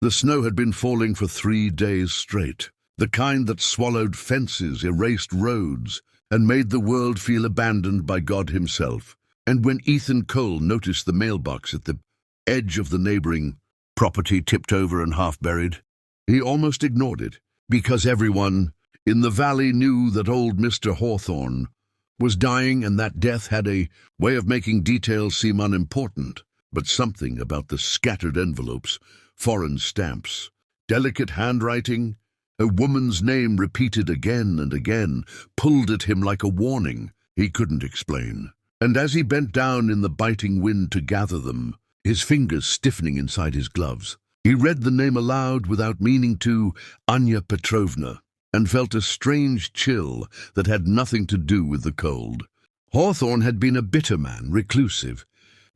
The snow had been falling for 3 days straight, the kind that swallowed fences, erased roads, and made the world feel abandoned by God himself. And when Ethan Cole noticed the mailbox at the edge of the neighboring property tipped over and half buried, he almost ignored it, because everyone in the valley knew that old Mr. Hawthorne was dying, and that death had a way of making details seem unimportant. But something about the scattered envelopes, foreign stamps, delicate handwriting, a woman's name repeated again and again, pulled at him like a warning he couldn't explain. And as he bent down in the biting wind to gather them, his fingers stiffening inside his gloves, he read the name aloud without meaning to, Anya Petrovna, and felt a strange chill that had nothing to do with the cold. Hawthorne had been a bitter man, reclusive,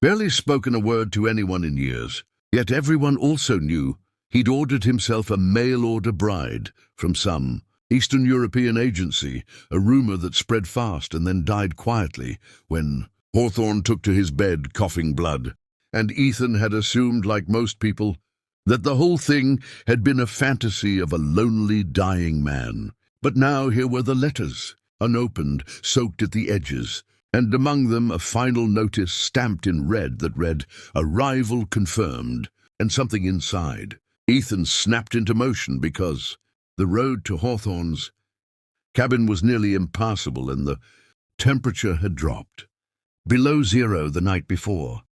barely spoken a word to anyone in years. Yet everyone also knew he'd ordered himself a mail-order bride from some Eastern European agency, a rumor that spread fast and then died quietly when Hawthorne took to his bed coughing blood. And Ethan had assumed, like most people, that the whole thing had been a fantasy of a lonely, dying man. But now here were the letters, unopened, soaked at the edges, and among them a final notice stamped in red that read, "Arrival confirmed," and something inside. Ethan snapped into motion because the road to Hawthorne's cabin was nearly impassable and the temperature had dropped below zero the night before.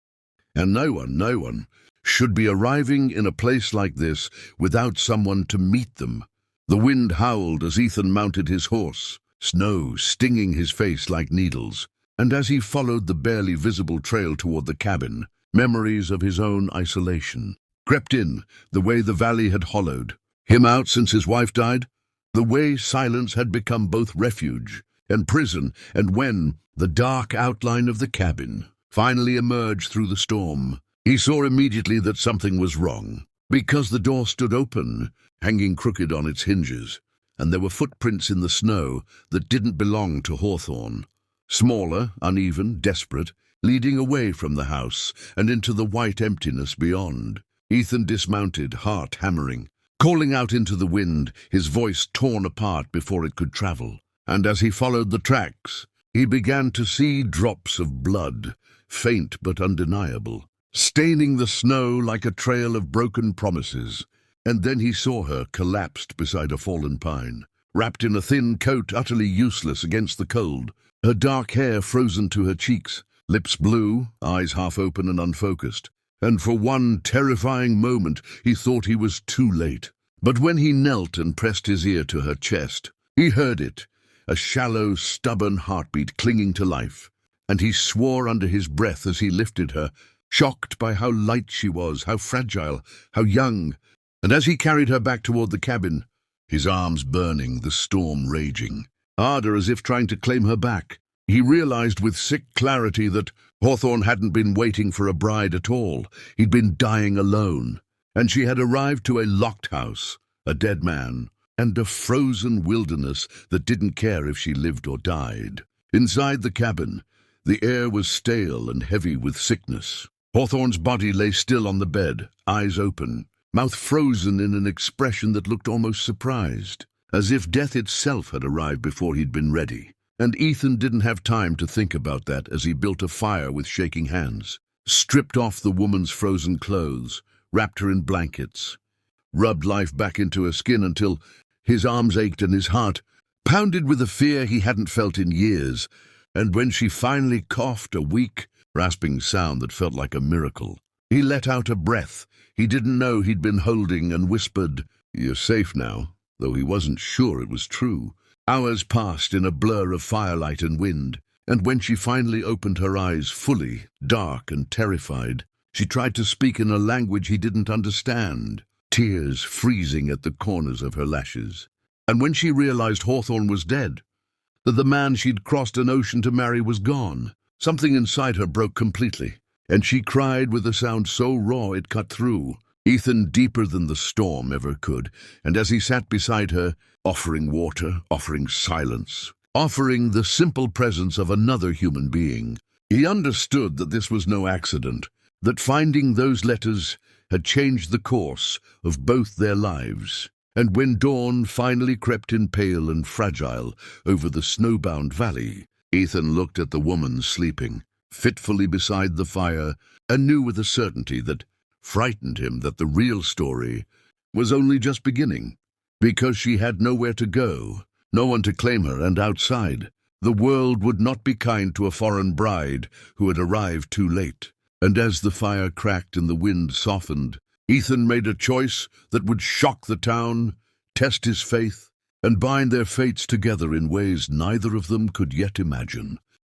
And no one should be arriving in a place like this without someone to meet them. The wind howled as Ethan mounted his horse, snow stinging his face like needles. And as he followed the barely visible trail toward the cabin, memories of his own isolation crept in, the way the valley had hollowed him out since his wife died, the way silence had become both refuge and prison, and when the dark outline of the cabin finally emerged through the storm, he saw immediately that something was wrong, because the door stood open, hanging crooked on its hinges, and there were footprints in the snow that didn't belong to Hawthorne. Smaller, uneven, desperate, leading away from the house and into the white emptiness beyond. Ethan dismounted, heart hammering, calling out into the wind, his voice torn apart before it could travel. And as he followed the tracks, he began to see drops of blood, faint but undeniable, staining the snow like a trail of broken promises. And then he saw her collapsed beside a fallen pine, wrapped in a thin coat utterly useless against the cold, her dark hair frozen to her cheeks, lips blue, eyes half open and unfocused. And for one terrifying moment he thought he was too late. But when he knelt and pressed his ear to her chest, he heard it, a shallow, stubborn heartbeat clinging to life. And he swore under his breath as he lifted her, shocked by how light she was, how fragile, how young. And as he carried her back toward the cabin, his arms burning, the storm raging, harder as if trying to claim her back, he realized with sick clarity that Hawthorne hadn't been waiting for a bride at all. He'd been dying alone, and she had arrived to a locked house, a dead man, and a frozen wilderness that didn't care if she lived or died. Inside the cabin, the air was stale and heavy with sickness. Hawthorne's body lay still on the bed, eyes open, mouth frozen in an expression that looked almost surprised, as if death itself had arrived before he'd been ready. And Ethan didn't have time to think about that as he built a fire with shaking hands, stripped off the woman's frozen clothes, wrapped her in blankets, rubbed life back into her skin until his arms ached and his heart pounded with a fear he hadn't felt in years. And when she finally coughed, a weak, rasping sound that felt like a miracle, he let out a breath he didn't know he'd been holding and whispered, "You're safe now," though he wasn't sure it was true. Hours passed in a blur of firelight and wind, and when she finally opened her eyes fully, dark and terrified, she tried to speak in a language he didn't understand, tears freezing at the corners of her lashes. And when she realized Hawthorne was dead, that the man she'd crossed an ocean to marry was gone, something inside her broke completely, and she cried with a sound so raw it cut through Ethan deeper than the storm ever could. And as he sat beside her, offering water, offering silence, offering the simple presence of another human being, he understood that this was no accident, that finding those letters had changed the course of both their lives. And when dawn finally crept in pale and fragile over the snowbound valley, Ethan looked at the woman sleeping fitfully beside the fire and knew with a certainty that frightened him that the real story was only just beginning. Because she had nowhere to go, no one to claim her, and outside, the world would not be kind to a foreign bride who had arrived too late. And as the fire cracked and the wind softened, Ethan made a choice that would shock the town, test his faith, and bind their fates together in ways neither of them could yet imagine.